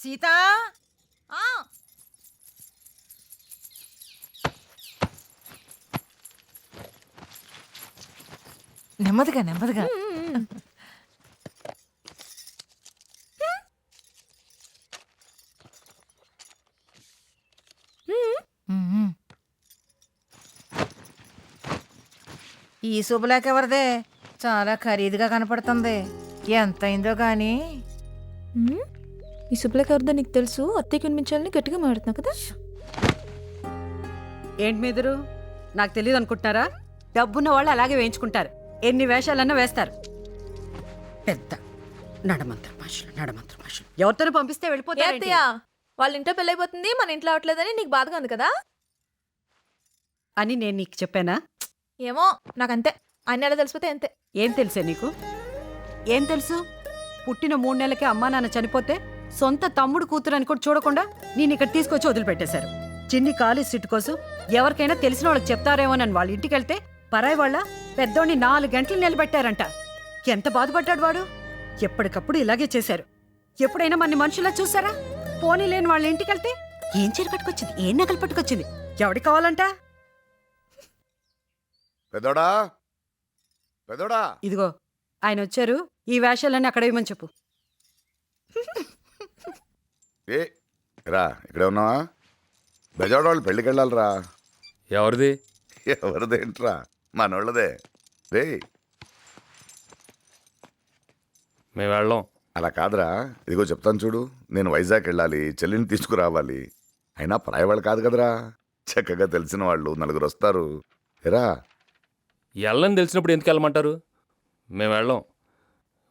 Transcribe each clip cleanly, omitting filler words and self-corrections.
సీతా ఆ, నెమ్మదిగా నెమ్మదిగా. మ్మ్. ఈ శుభలేఖ ఎవరిదే? చాలా ఖరీదుగా కనపడుతుంది. ఎంత అయిందో గాని. మ్మ్. ఈ శుభ్లేఖ ఎవరిదో నీకు తెలుసు. అత్తయ్యకి వినిపించాలని గట్టిగా మాడుతున్నావు కదా. ఏంటి మీదరు నాకు తెలియదు అనుకుంటున్నారా? డబ్బున్న వాళ్ళు అలాగే వేయించుకుంటారు. ఎన్ని వేషాలన్నా వేస్తారు. పెద్ద నడమంత్ర భాషలు ఎవరితోనూ పంపిస్తే ఏ వెళ్ళిపోతారు. అత్తయ్య, వాళ్ళ ఇంట్లో పెళ్ళైపోతుంది, మన ఇంట్లో అవట్లేదని నీకు బాధగా ఉంది కదా. అని నేను నీకు చెప్పానా? ఏమో నాకంతే. అన్ని ఎలా తెలిసిపోతే అంతే. ఏం తెలుసే నీకు? ఏం తెలుసు? పుట్టిన 3 నెలలకే అమ్మా నాన్న చనిపోతే సొంత తమ్ముడు కూతురు అని కూడా చూడకుండా నేను ఇక్కడ తీసుకొచ్చి వదిలిపెట్టేశారు. చిన్ని కాలేజ్ సీటు కోసం ఎవరికైనా తెలిసిన వాళ్ళకి చెప్తారేమోనని వాళ్ళ ఇంటికి వెళ్తే పరాయి వాళ్ళ పెద్దోడిని 4 గంటలు నిలబెట్టారంట. ఎంత బాధపడ్డాడు వాడు. ఎప్పటికప్పుడు ఇలాగే చేశారు. ఎప్పుడైనా మన మనుషులా చూసారా? పోనీ లేని వాళ్ళ ఇంటికి వెళ్తే ఏం చీర కట్టుకొచ్చింది, ఏం నగలు పట్టుకొచ్చింది, ఎవడికి కావాలంట? పెదోడా పెదోడా ఇదిగో ఆయన వచ్చారు. ఈ వేషాలన్నీ అక్కడ ఇవ్వమని చెప్పు. ఏ రా, ఇక్కడే ఉన్నావా? బెజవాడ వాళ్ళు పెళ్ళికి వెళ్ళాలిరా. ఎవరిది? ఎవరిదేంట్రా, మనోళ్ళదే. రే మేము వెళ్ళాం. అలా కాదురా, ఇదిగో చెప్తాను చూడు. నేను వైజాగ్ వెళ్ళాలి, చెల్లిని తీసుకురావాలి. అయినా పరాయి వాళ్ళు కాదు కదరా, చక్కగా తెలిసిన వాళ్ళు 4 వస్తారు. ఎరా వెళ్ళని తెలిసినప్పుడు ఎందుకు వెళ్ళమంటారు? మేము వెళ్ళాం.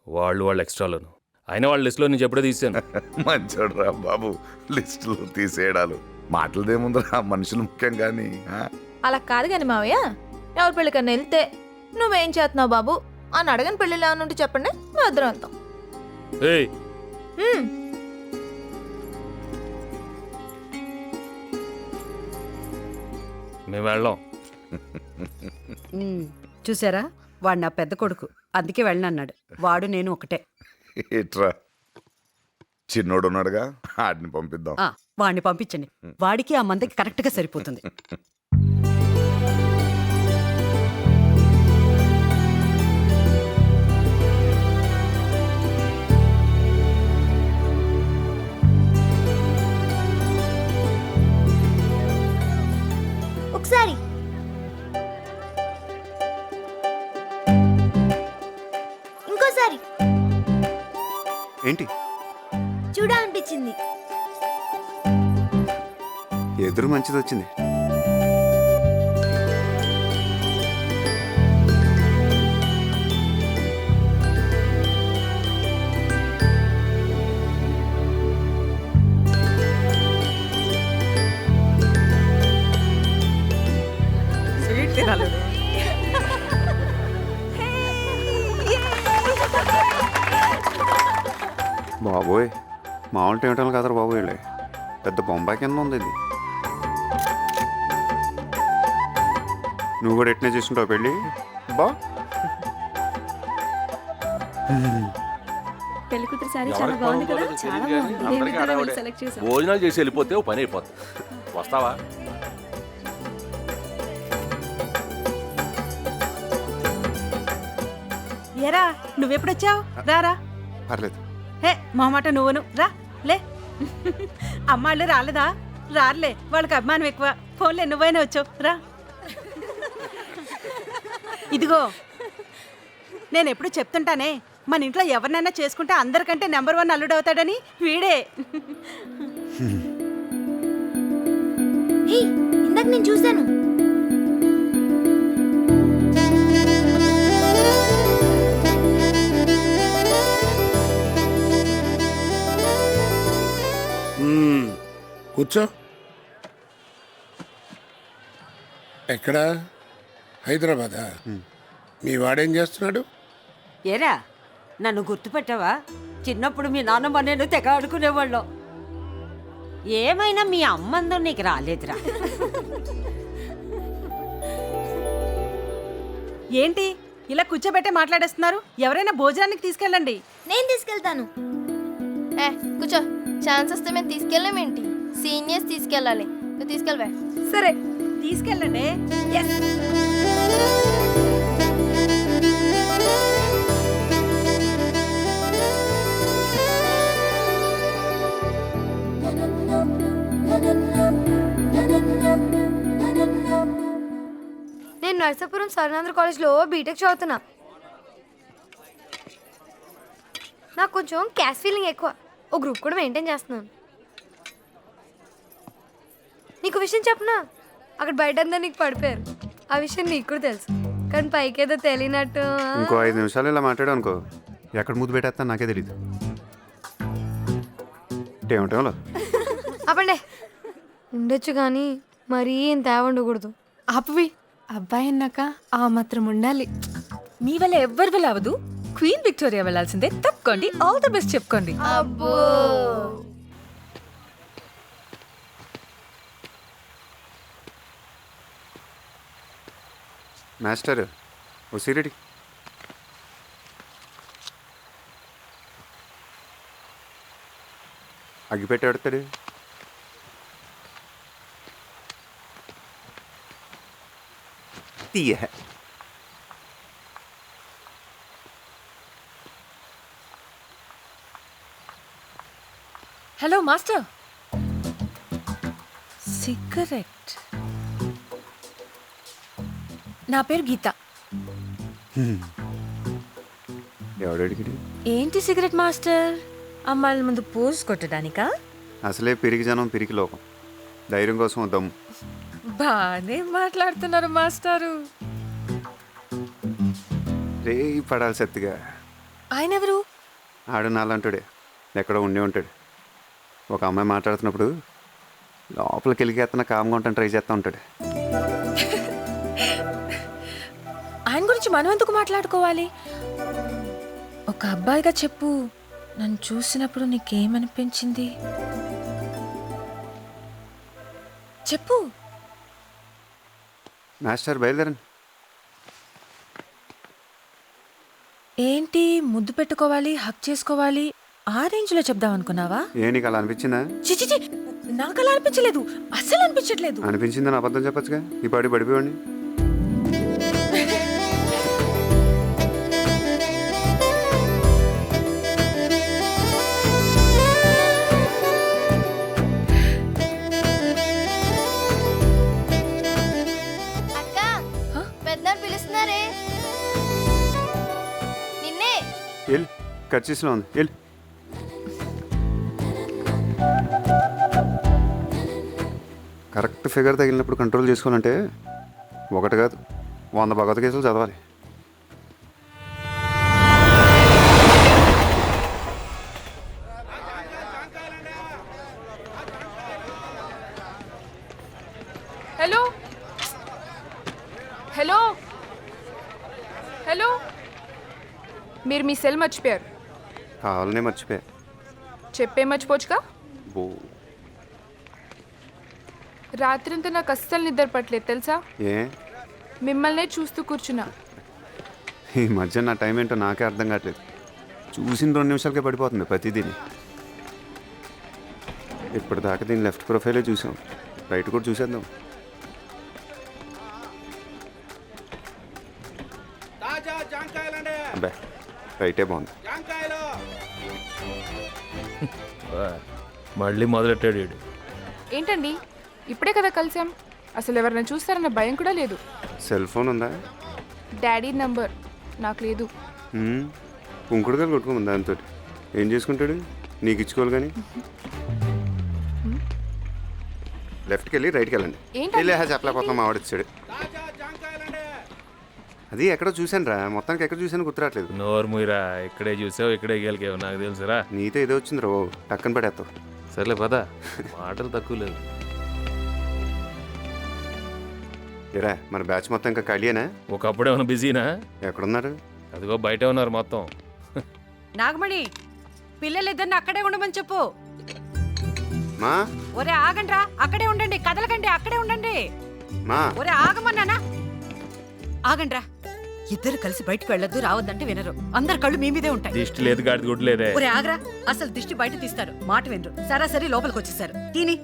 వాళ్ళు ఎక్స్ట్రాలోను. అయినా వాళ్ళ లిస్టులో నేను ఎప్పుడో తీసాను. మంచోడురా బాబు, లిస్టులు తీసేయడాలు మాటలదేముందిరా, మనుషులు ముఖ్యం కానీ. అలా కాదు కానీ మావయ్య, ఎవరి పెళ్ళికన్నా వెళ్తే నువ్వేం చేస్తున్నావు బాబు అని అడగని పెళ్ళిలో ఏమన్నా ఉంటే చెప్పండి, మేము ఇద్దరం వెళ్తాం. ఏయ్, మ్మ్. మేము వెళ్ళాం. చూసారా, వాడు నా పెద్ద కొడుకు, అందుకే వెళ్ళనన్నాడు. వాడు నేను ఒకటే. ఏట్రా, చిన్నోడు ఉన్నాడుగా, ఆడిని పంపిద్దాం. వాడిని పంపించండి. వాడికి ఆ మందకి కరెక్ట్గా సరిపోతుంది. ఒకసారి ఇంకోసారి ఏంటి చూడాలనిపించింది. ఎదురు మంచిది వచ్చింది. స్వీట్ తినాలి. బాబోయ్, మామూలు టేమటాలు కదరా బాబు, వెళ్ళే పెద్ద బొంబాయి కింద ఉంది ఇది. నువ్వు కూడా ఎట్నే చేసుకుంటావు పెళ్ళి? బా పెళ్లి కూతురు సారీ చాలా బాగుంది కదా. చాలా బాగుంది. సెలెక్ట్ చేసాం. భోజనాలు చేసి వెళ్ళిపోతే ఓ పని అయిపోతుంది. వస్తావా? ఏరా, నువ్వెప్పుడొచ్చావు? రారా. పర్లేదు. హే మొహమాట నువ్వును రా. లే, అమ్మాళ్ళు రాలేదా? రారులే, వాళ్ళకి అభిమానం ఎక్కువ. ఫోన్లే, నువ్వైనా వచ్చావు రా. ఇదిగో, నేను ఎప్పుడు చెప్తుంటానే, మన ఇంట్లో ఎవరినైనా చేసుకుంటే అందరికంటే నెంబర్ 1 అల్లుడు అవుతాడని. వీడే. హే, ఇందాక నేను చూశాను. కూర్చో. ఎక్కడా? హైదరాబాదా? మీ వాడేం చేస్తున్నాడు? ఏరా, నన్ను గుర్తుపెట్టావా? చిన్నప్పుడు మీ నాన్నమ్మ నేను తెగ ఆడుకునేవాళ్ళం. ఏమైనా మీ అమ్మందో నీకు రాలేదురా. ఏంటి ఇలా కూర్చోబెట్టే మాట్లాడేస్తున్నారు? ఎవరైనా భోజనానికి తీసుకెళ్ళండి. నేను తీసుకెళ్తాను. కూర్చో. ఛాన్స్ వస్తే మేము తీసుకెళ్ళామేంటి? సీనియర్స్ తీసుకెళ్ళాలి. నువ్వు తీసుకెళ్ళవే. సరే తీసుకెళ్ళండి. నేను నర్సాపురం సర్వేంద్ర కాలేజ్లో బీటెక్ చదువుతున్నా. నాకు కొంచెం క్యాష్ ఫీలింగ్ ఎక్కువ. ఓ గ్రూప్ కూడా మెయింటైన్ చేస్తున్నాను. నీకు విషయం చెప్పనా? అక్కడ బయట అందరూ నీకు పడిపోయారు. ఆ విషయం నీకు కూడా తెలుసు, కానీ పైకేదో తెలియనట్టు. ఇంకో 5 నిమిషాలు ఇలా మాట్లాడు అనుకో, ఎక్కడ ముద్దు పెట్టేస్తా నాకే తెలీదు. ఏమిటో అప్పండే ఉండొచ్చు కానీ మరీ ఇంత ఉండకూడదు. ఆపవి. అబ్బాయి అన్నాక ఆ మాత్రం ఉండాలి. మీ వల్ల ఎవ్వరి వల్ల అవదు. క్వీన్ విక్టోరియా వెళ్ళాల్సిందే. తప్పుకోండి. ఆల్ ది బెస్ట్ చెప్పుకోండి. అబ్బో మాస్టర్ ఓ సిరెడి. అగ్గిపెట్టి ఆడుతాడు. తీయ హలో మాస్టర్. సిగరెట్. నా పేరు గీత. ఎవడడిగిడి? ఏంటి సిగరెట్ మాస్టర్? అమ్మాయిల ముందు పోజ్ కొట్టడానికా? అసలే పిరికి జనం పిరికి లోకం. ధైర్యం కోసం దమ్ము. బానే మాట్లాడుతున్నారు మాస్టారు. రే పడాలి సత్తిగా. ఆయన ఎవరు? ఆడు నాలంటాడే, ఎక్కడో ఉండి ఉంటాడు. ఒక అమ్మాయి మాట్లాడుతున్నప్పుడు లోపలికి వెళ్ళికేస్తున్న కామ్గా ఉంటాను ట్రై చేస్తూ ఉంటాడు. ఆయన గురించి మనం ఎందుకు మాట్లాడుకోవాలి? ఒక అబ్బాయిగా చెప్పు, నన్ను చూసినప్పుడు నీకేమనిపించింది? చెప్పు. మాస్టర్ బయలుదేరండి. ఏంటి ముద్దు పెట్టుకోవాలి, హక్ చేసుకోవాలి, ఆ రేంజ్లో చెప్దాం అనుకున్నావా? ఏ నీకు అలా అనిపించిందా? చిచి, నాకు అలా అనిపించలేదు. అస్సలు అనిపించట్లేదు. అనిపించిందని అబద్ధం చెప్పచ్చుగా. ఈ పాడి పడిపోయండి. అక్క పెద్దలు పిలుస్తున్నారే నిన్నే. వెళ్ళి ఖర్చీస్లో ఉంది. వెళ్ళి కరెక్ట్ ఫిగర్ తగిలినప్పుడు కంట్రోల్ చేసుకోవాలంటే ఒకటి కాదు 100 భగవత్ కేసులు చదవాలి. హలో హలో హలో, మీరు మీ సెల్ మర్చిపోయారు. కావాలనే మర్చిపోయా. చెప్పే మర్చిపోవచ్చుగా. బో రాత్రంతా నాకు అస్సలు నిద్ర పట్టలేదు తెలుసా. ఏ మిమ్మల్నే చూస్తూ కూర్చున్నా. ఈ మధ్య నా టైం ఏంటో నాకే అర్థం కావట్లేదు. చూసిన 2 నిమిషాలకే పడిపోతుంది ప్రతిదీని. ఇప్పటిదాకా దీని లెఫ్ట్ ప్రొఫైలే చూసాం, రైట్ కూడా చూసేద్దాం. అబ్బా రైటే బాగుంది. మళ్ళీ మొదలెట్టాడు వీడు. ఏంటండి ఇప్పుడే కదా కలిసాం, అసలు ఎవరైనా చూస్తారన్న భయం కూడా లేదు. సెల్ ఫోన్ ఉందా? డాడీ నంబర్ నాకు లేదు. కుంకుడుగా కొట్టుకోమంది దాంతో. ఏం చేసుకుంటాడు? నీకు ఇచ్చుకోవాలి కానీ. లెఫ్ట్కి వెళ్ళి రైట్కి వెళ్ళండి. ఏంటండి? వెళ్ళి చెప్పలేకపోతున్నాం మా వాడు ఇచ్చాడు. అది ఎక్కడో చూశాను రా, మొత్తానికి ఎక్కడ చూశాను గుర్తురాట్లేదు. నోరు ముయిరా, ఇక్కడే చూసావు ఇక్కడే గెలికావు, నాకు తెలుసురా. నీతో ఏదో వచ్చింది రా, టక్కన పడేస్తావు. సర్లే పదా, మాటలు తక్కువ లేదు. ఏరా మన బ్యాచ్ మొత్తం ఇంకా ఖాళీయేనా? ఒకప్పుడు ఏమైనా బిజీనా? ఎక్కడున్నారు? అదిగో బయటే ఉన్నారు మొత్తం. నాగమణి పిల్లలిద్దరిని అక్కడే ఉండమని చెప్పు. మా ఒరే ఆగండ్రా, అక్కడే ఉండండి, కదలకండి, అక్కడే ఉండండి. మా ఒరే ఆగమన్నానా? ఆగండ్రా, ఇద్దరు కలిసి బయటకు వెళ్ళొద్దు రావద్దంటే వినరు. అందరు కళ్ళు మీ మీదే ఉంటాయి. దిష్టి లేదు గాడిది గుడ్డు లేదే. ఒరే ఆగ్రా, అసలు దిష్టి బయట తీస్తారు, మాట వినరు. సరాసరి లోపలికి వచ్చేసారు. తిని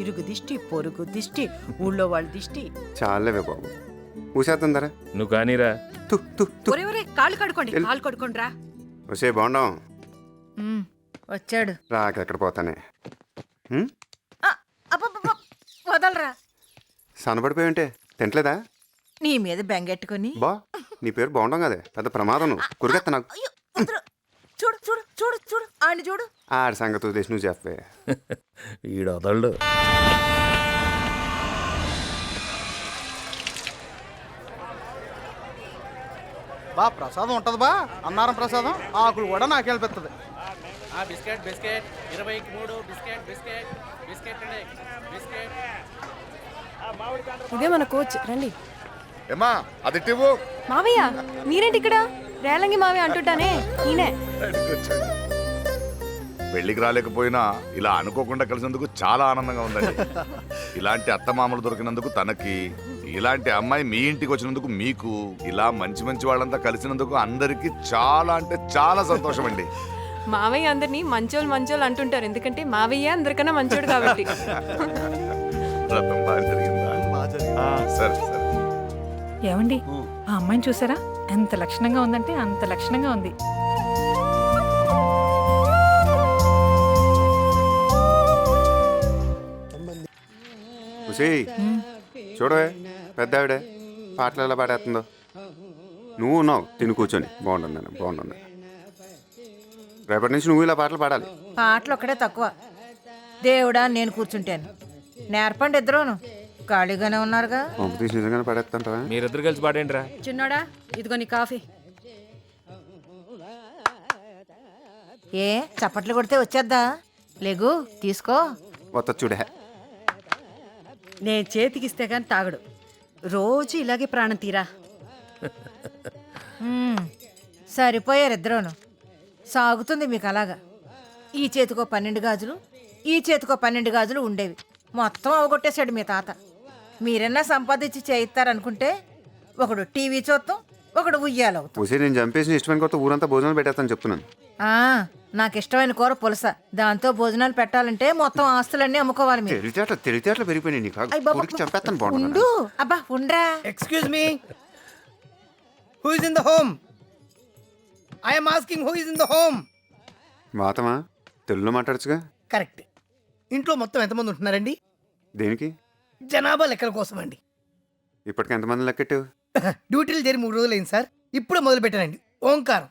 ఇరుగు దిష్టి, పొరుగు దిష్టి, ఊళ్ళో వాళ్ళ దిష్టి. చాలేవే బాబు, ఊసేస్తుందరా. నువ్వు కానీరా. ఒరే ఒరే, కాళ్ళు కడుకోండి, కాళ్ళు కడుకోండి రా. వసే బాగుండం వచ్చాడు. రాకెక్కడ పోతానే. అబ్బబ్బబ్బ, వదలరా. సన్నపడిపోయి ఉంటే తింటలేదా? నీ మీద బెంగెట్టుకుని. బా, నీ పేరు బాగుండం కదే, పెద్ద ప్రమాదం. నువ్వు కురిగెత్త నాకు. అయ్యో, వదరు. చూడు చూడు చూడు చూడు ఆడిని చూడు. ఆడి సంగతి వదిలేసి నువ్వు చెప్పే. ఈడు వదలడు. బా ప్రసాదం ఉంటది బా, అన్నారం ప్రసాదం. ఆకులు కూడా నాకే అనిపిస్తుంది. బిస్కెట్ బిస్కెట్ 20కి 3 బిస్కెట్ బిస్కెట్ బిస్కెట్ అండి బిస్కెట్. ఇదే మన కోచ్, రండి. ఏమా అది టివ్వు. మావయ్య మీరేంటి ఇక్కడ? రేలంగి మావయ్య అంటుంటానే, ఈయనే. పెళ్లికి రాలేకపోయినా ఇలా అనుకోకుండా కలిసినందుకు చాలా ఆనందంగా ఉందండి. ఇలాంటి అత్తమామలు దొరికినందుకు తనకి, ఇలాంటి అమ్మాయి మీ ఇంటికి వచ్చినందుకు మీకు, ఇలా మంచి మంచి వాళ్ళంతా కలిసినందుకు అందరికీ చాలా అంటే చాలా సంతోషం అండి. మావయ్య అందరినీ మంచోళ్ళు మంచోళ్ళు అంటుంటారు, ఎందుకంటే మావయ్య అందరికన్నా మంచోడు కాబట్టి. రథం బాగా జరిగిందా? సరే సరే. ఏమండి, ఆ అమ్మాయిని చూసారా? ఎంత లక్షణంగా ఉందంటే అంత లక్షణంగా ఉంది. ఉసేయ్, చూడవే పెద్ద ఆవిడే పాటలు ఎలా పాడేస్తుందో. నువ్వు ఉన్నావు తిని కూర్చొని. బాగుంటుంది బాగుంటుంది. రేపటి నుంచి నువ్వు ఇలా పాటలు పాడాలి. పాటలు ఒక్కడే తక్కువ. దేవుడా నేను కూర్చుంటాను. నేర్పండి ఇద్దరును. ఖాళీగానే ఉన్నారుగా. పంపు తీసి నిజంగానే పాడేస్తుంటావా? మీరిద్దరు కలిసి పాడేంట్రా. చిన్నోడా, ఇదిగో నీ కాఫీ. ఏ చప్పట్లు కొడితే వచ్చేద్దా? లేగు తీసుకో. వత్త చూడే. నేను చేతికిస్తే గాని తాగడు. రోజు ఇలాగే ప్రాణం తీరా. సరిపోయారు ఇద్దరును. సాగుతుంది మీకు అలాగా. ఈ చేతికో 12 గాజులు, ఈ చేతికో 12 గాజులు ఉండేవి. మొత్తం అవగొట్టేశాడు మీ తాత. మీరన్నా సంపాదించి చేయిస్తారనుకుంటే ఒకడు టీవీ చూస్తాం, ఒకడు ఉయ్యాలవుతాం. ఉసే, నేను చంపేసిన ఇష్టమైన కొత్త ఊరంతా భోజనాలు పెట్టేస్తాను చెప్తున్నాను. నాకు ఇష్టమైన కూర పులస. దాంతో భోజనాలు పెట్టాలంటే మొత్తం ఆస్తులన్నీ అమ్ముకోవాలి మీరు. తెలివితేటలు పెరిగిపోయినాయి నీకు. అయ్ బాబా, ఉడికి చంపేస్తాను. బాగుంటుంది. ఉండు. అబ్బా ఉండ్రా. Excuse me, who is in the home? I'm asking who is in the home. మాతమా తెలుగులో మాట్లాడచ్చుగా. కరెక్ట్. ఇంట్లో మొత్తం ఎంతమంది ఉంటున్నారండి? దేనికి? జనాభా లెక్కల కోసం అండి. ఇప్పటికి ఎంతమంది లెక్కెట్టు? డ్యూటీలు చేరి 3 రోజులైంది సార్. ఇప్పుడే మొదలు పెట్టానండి. ఓంకారం.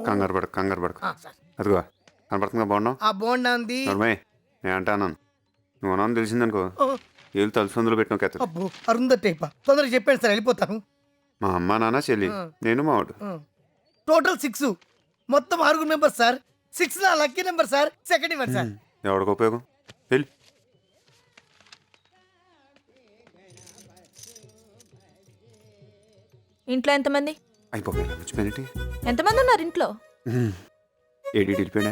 కంగారు పడకు. సార్, అదిగో కనపడుతుందా బాగున్నావు? ఆ బోండా ఉంది. నర్మయ్య, నేను అంటాను నువ్వు అన్నాను తెలిసిందనుకో, ఏళ్ళు తలుసుందులో పెట్టిన కథ. అబ్బో, అరుందట్టేప. తొందరగా చెప్పాను సార్, వెళ్ళిపోతాను. మా అమ్మ నాన్న చెల్లి, నేను మావాడు. టోటల్ 6. మొత్తం 6 మెంబర్స్ సార్. 6 నా లక్కీ నెంబర్ సార్. సెకండ్ ఇవ్వండి సార్. ఎవరికి ఉపయోగం? వెళ్ళి ఇంట్లో ఎంతమంది? అయిపోయి మర్చిపోయినట్టు. ఎంతమంది ఉన్నారు ఇంట్లో? ఏడి వెళ్ళిపోయినా?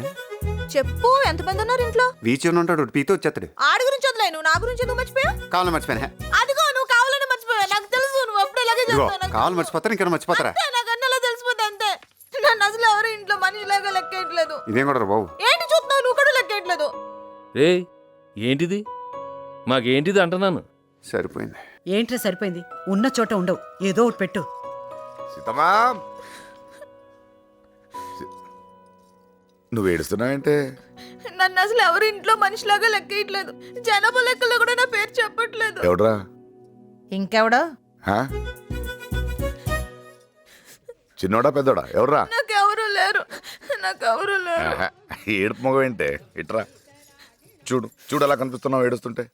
చెప్పు, ఎంతమంది ఉన్నారు ఇంట్లో? వీచి ఉంటాడు, పీతో వచ్చేస్తాడు. ఆడి గురించి వదిలే, నువ్వు నా గురించి ఎందుకు మర్చిపోయా? కావాలి మర్చిపోయినా. అదిగో నువ్వు కావాలని మర్చిపోయా. నాకు తెలుసు నువ్వు అప్పుడు ఇలాగే ఇదిగో చేస్తావు. కావాలి మర్చిపోతారు, ఇంకేమైనా మర్చిపోతారా? నాకు అన్నలా తెలిసిపోతే అంతే. నన్ను అసలు ఎవరు ఇంట్లో మనిషిలాగా లెక్కేయట్లేదు. ఇదేం కూడా బాబు. ఏంటి చూస్తున్నావు? నువ్వు కూడా లెక్కేయట్లేదు. రే ఏంటిది? మాకేంటిది అంటున్నాను. సరిపోయింది. ఏంట్రా సరిపోయింది? ఉన్న చోట ఉండవు, ఏదో ఒకటి పెట్టు. సీతమ్మా, నువ్వు ఏడుస్తున్నావంటే? నన్ను అసలు ఎవరు ఇంట్లో మనిషిలాగా లెక్కేయట్లేదు. జనాభా లెక్కలో కూడా నా పేరు చెప్పట్లేదు. ఎవడ్రా? ఇంకెవడో? హా? చిన్నోడా పెద్దోడా? ఎవర్రా? నాకెవరు లేరు. ఆహా, ఏడుపు మొగం ఏంటే? ఇట్రా చూడు, చూడు ఎలా కనిపిస్తున్నావు ఏడుస్తుంటే.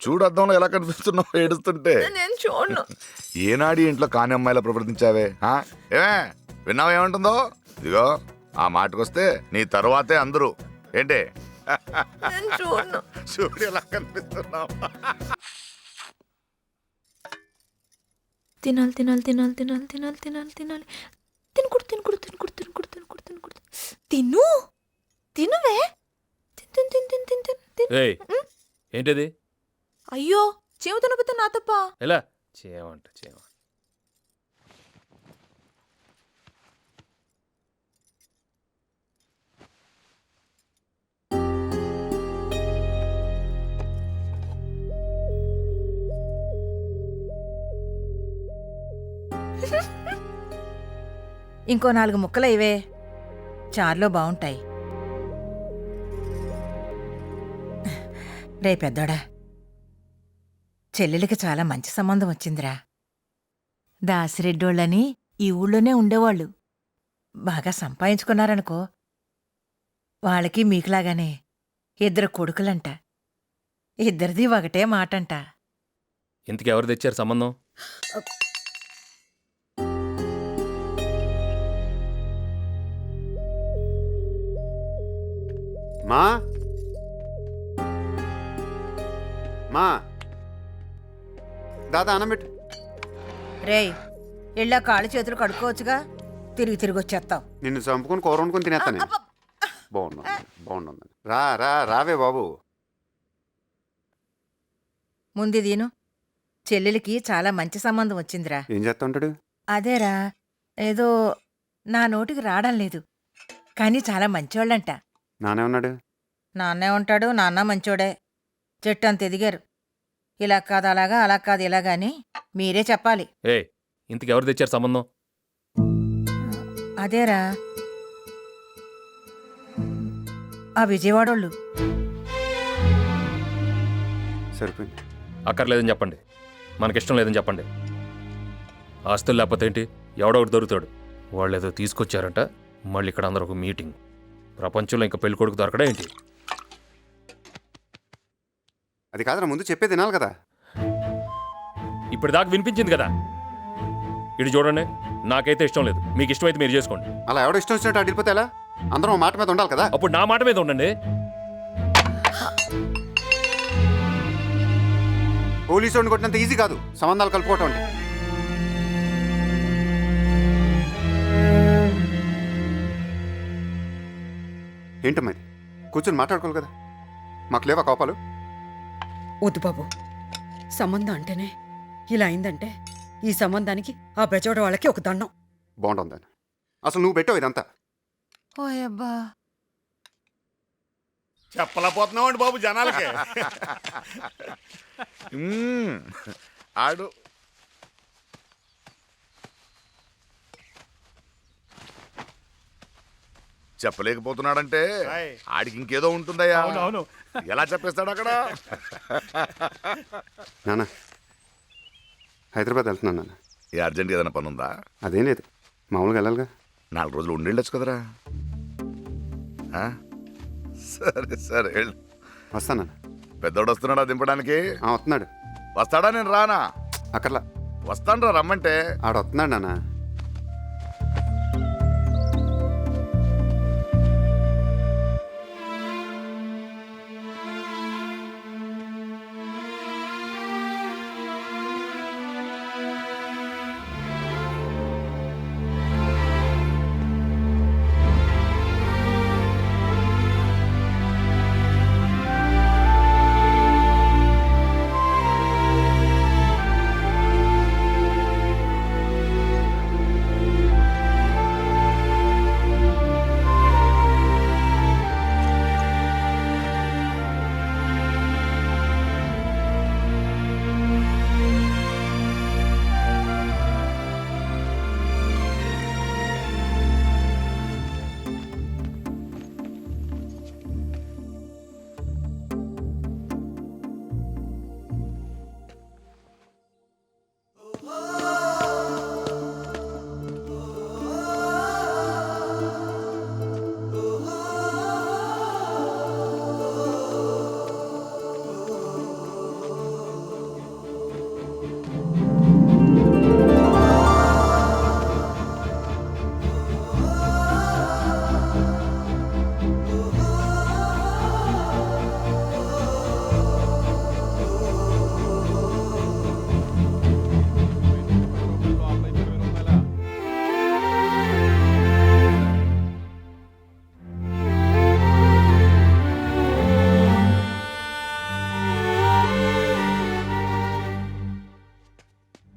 చూడు అద్దంలో ఎలా కనిపిస్తున్నావు ఏడుస్తుంటే. నేను చూడను. ఏనాడి ఇంట్లో కాని అమ్మాయిలా ప్రవర్తించావే? ఏమే విన్నావు ఏమంటుందో? ఇదిగో ఆ మాటకొస్తే నీ తరువాతే అందరూ. ఏంటే? నేను చూడను. చూడు ఎలా కనిపిస్తున్నావు. తినాలి తినాలి తినాలి తినాలి తినాలి తినాలి తినాలి. తినకుడు తినకుడు తినకుడు తినకుడు తినకుడు తినకుడు. తిను తినువే. తిన్ తిన్ తిన్ తిన్ తిన్ తిన్. ఏయ్ ఏంటిది? అయ్యో, చెవు తినకపోతే నా తప్ప. ఎలా? చేయమంట. ఇంకో 4 ముక్కలు ఇవే చారులో బాగుంటాయి. రే పెద్దోడా, చెల్లెలికి చాలా మంచి సంబంధం వచ్చిందిరా. దాసిరెడ్డోళ్ళని ఈ ఊళ్ళోనే ఉండేవాళ్ళు. బాగా సంపాదించుకున్నారనుకో. వాళ్ళకి మీకులాగానే 2 కొడుకులంట. ఇద్దరిది ఒకటే మాటంట. ఇంతకు ఎవరు తెచ్చారు సంబంధం? మా మా దాదా అన్నం పెట్టు. రేయ్, ఇళ్ళ కాళ్ళు చేతులు కడుక్కోవచ్చుగా, తిరిగి వచ్చేస్తావు. నిన్ను చంపుకొని కూర వండుకొని తినేస్తాను నేను. బాగుంది. రావే బాబు. ముందు దీను, చెల్లెలికి చాలా మంచి సంబంధం వచ్చిందిరా. ఏం చేస్తా ఉంటాడు? అదేరా, ఏదో నా నోటికి రావడం లేదు, కానీ చాలా మంచోళ్ళంట. నానే ఉన్నాడు? నాన్నే ఉంటాడు, నాన్న మంచోడే. చెట్టు అంత ఎదిగారు. ఇలా కాదు అలాగా, అలా కాదు ఇలాగా అని మీరే చెప్పాలి. ఇంతకు ఎవరు తెచ్చారు సంబంధం? అదేరా, ఆ విజయవాడోళ్ళు. సరిపోయింది. అక్కర్లేదని చెప్పండి, మనకిష్టం లేదని చెప్పండి. ఆస్తులు లేకపోతే ఏంటి, ఎవడో ఒకటి దొరుకుతాడు. వాళ్ళు ఏదో తీసుకొచ్చారంట, మళ్ళీ ఇక్కడ అందరూ ఒక మీటింగ్. ప్రపంచంలో ఇంకా పెళ్లి కొడుకు దొరకడా ఏంటి? అది కాదురా, ముందు చెప్పే తినాలి కదా. ఇప్పుడు దాకా వినిపించింది కదా. ఇటు చూడండి, నాకైతే ఇష్టం లేదు. మీకు ఇష్టమైతే మీరు చేసుకోండి. అలా ఎవడో ఇష్టం వచ్చినట్టు అడిగిపోతే ఎలా? అందరం ఓ మాట మీద ఉండాలి కదా. అప్పుడు నా మాట మీద ఉండండి. పోలీసు వాడిని కొట్టినంత ఈజీ కాదు సంబంధాలు కలుపుకోవటం అంటే. ఏంటమ్మా ఇది? కూర్చొని మాట్లాడుకోవాలి కదా. మాకు లేవా కోపాలు? వద్దు బాబు, సంబంధం అంటేనే ఇలా అయిందంటే ఈ సంబంధానికి ఆ బెజోడ వాళ్ళకి ఒక దండం. బాగుంటుందని అసలు నువ్వు పెట్టావు ఇదంతా. ఓయబ్బా, చెప్పలేకపోతున్నావు అండి బాబు జనాలకి. ఆడు చెప్పలేకపోతున్నాడంటే ఆడికి ఇంకేదో ఉంటుందయ్యా. ఎలా చెప్పేస్తాడు అక్కడ? నాన్న హైదరాబాద్ వెళ్తున్నాను నాన్న. ఏ అర్జెంట్ ఏదైనా పని ఉందా? అదేం లేదు, మామూలుగా వెళ్ళాలిగా. 4 రోజులు ఉండేళ్ళొచ్చు కదరా. సరే వెళ్ళు. వస్తాను. పెద్దోడు వస్తున్నాడా దింపడానికి? వస్తున్నాడు. వస్తాడా? నేను రానా? అక్కర్లా, వస్తాను రా, రమ్మంటే. ఆడ వస్తున్నాడు నాన్న.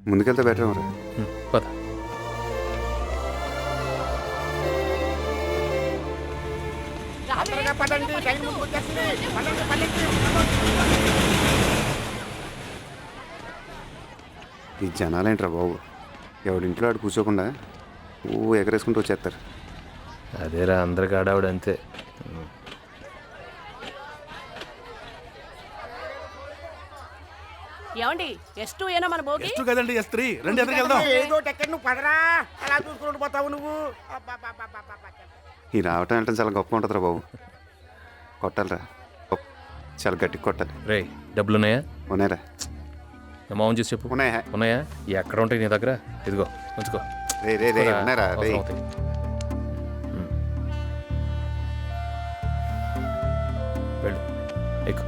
ముందుకెళ్తే బెటర్ రా. పద. ఈ జనాలేంట్రా బాబు, ఎవడింట్లో ఆడు కూర్చోకుండా ఎగరేసుకుంటూ వచ్చేస్తారు. అదేరా అందరికి ఆడావిడ అంతే. ఏమండి S2 ఏనా మన భోగి? ఎస్ కదండి S3 రండి ఎదురుకి వెళ్దాం. ఏదో టెక్కర్ నువ్వు పదరా అలా చూసుకుంటూ పోతావు నువ్వు. ఈ రావటం అంటే చాలా గొప్ప ఉంటుందిరా బాబు. కొట్టాలిరా, చాలా గట్టిగా కొట్టాలి. రే డబ్బులున్నాయా? ఉన్నాయిరా. నా మామూలు చేసి చెప్పు. ఉన్నాయా? ఉన్నాయా? ఎక్కడ ఉంటాయి నీ దగ్గర? ఇదిగో ఉంచుకో. రే రే రే ఉన్నాయిరా రే. అవసరం అవుతాయి. వెళ్ళు ఎక్కు.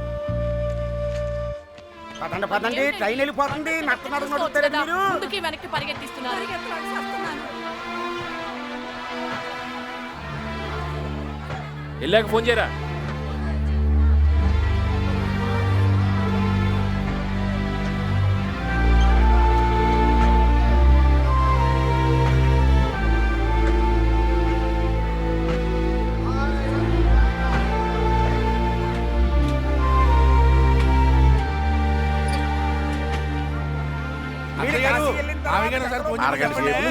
పదండి పదండి, ట్రైన్ వెళ్ళిపోతుంది. నడుతున్నారు నడుస్తారు మీరు. ముందుకి వెనక్కి పరిగెత్తిస్తున్నారు. వెళ్ళాక ఫోన్ చేయరా.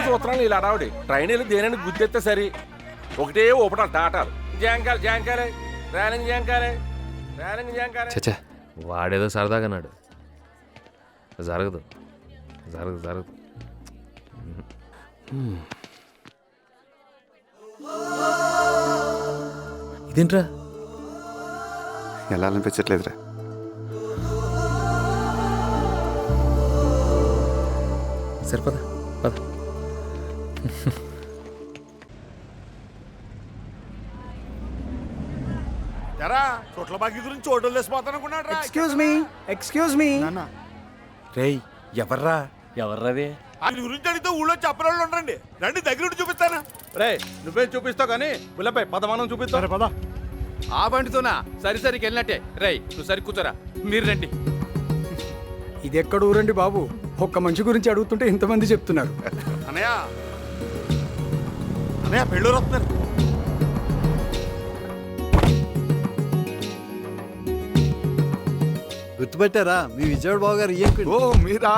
చూస్తున్నాను ఇలా అడావిడి ట్రైన్ వెళ్ళి దేనని గుర్తెత్తే సరి ఒకటే ఊపటాలు టాటాలు జాంకాలు జాంకాలే రేలింగ్ జాంకాలే రేలింగ్ జాంకాలే. చచ్చా వాడేదో సరదాగా అన్నాడు. జరగదు జరగదు జరగదు. ఇదేంట్రా? వెళ్ళాలనిపించట్లేదురా. సరిపదా పద. చోట్ల బాకి గురించి చోటు వేసిపోతాను అనుకున్నాడు. ఎక్స్క్యూజ్ మీ రేయ్ ఎవర్రా? ఎవర్రాది? ఆయన గురించి అడిగితే ఊళ్ళో చెప్పరాళ్ళు ఉండండి. రండి దగ్గర ఉండి చూపిస్తాను. రే నువ్వేం చూపిస్తావు కానీ పుల్లపై పదమానం చూపిస్తాను. పద ఆ బండితోనా సరి సరికి వెళ్ళినట్టే. రేయ్ నువ్వు సరి కూర్చోరా, మీరు రండి. ఇది ఎక్కడ ఊరండి బాబు? ఒక్క మనిషి గురించి అడుగుతుంటే ఇంతమంది చెప్తున్నారు. అన్నయ్య అన్నయ్య పెళ్ళూరు వస్తున్నారు. గుర్తుపెట్టారా మీ విజయవాడ బాబు గారు? ఓ మీరా?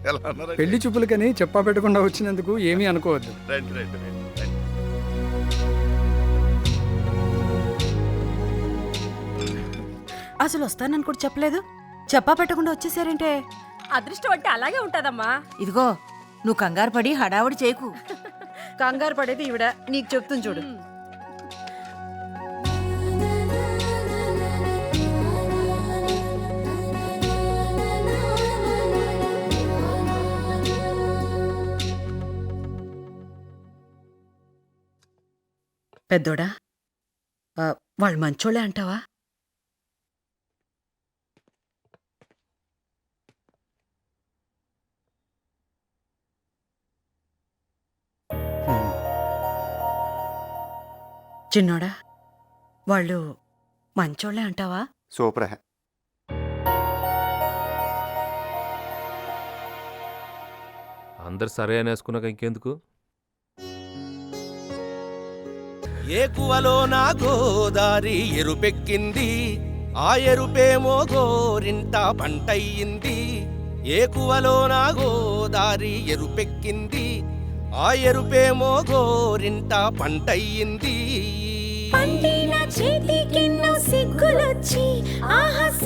ఎలా ఉన్నారండి? పెళ్లి చూపులకని చెప్పా పెట్టకుండా వచ్చినందుకు ఏమీ అనుకోవద్దు. రండి రండి రండి. అసలు వస్తానని కూడా చెప్పలేదు, చెప్పా పెట్టకుండా వచ్చేసారంటే. అదృష్టం అంటే అలాగే ఉంటదమ్మా. ఇదిగో నువ్వు కంగారు పడి హడావుడి చేయకు. కంగారు పడేది ఈవిడ, నీకు చెప్తుంది చూడు. పెద్దోడా, వాళ్ళు మంచోళ్ళే అంటావా? చిన్నోడా, వాళ్ళు మంచోళ్ళే అంటావా? సూపర్. అందరు సరే అనేసుకున్నాక ఇంకెందుకు? ఏకువలో నా గోదారి ఎరుపెక్కింది, ఆ ఎరుపేమో గోరింట పంటయ్యింది. ఏకువలో నా గోదారి ఎరుపెక్కింది, ఆ ఎరుపేమో గోరింట పంటయ్యింది. పండిన చేతికెన్నో సిగ్గులొచ్చి ఆహా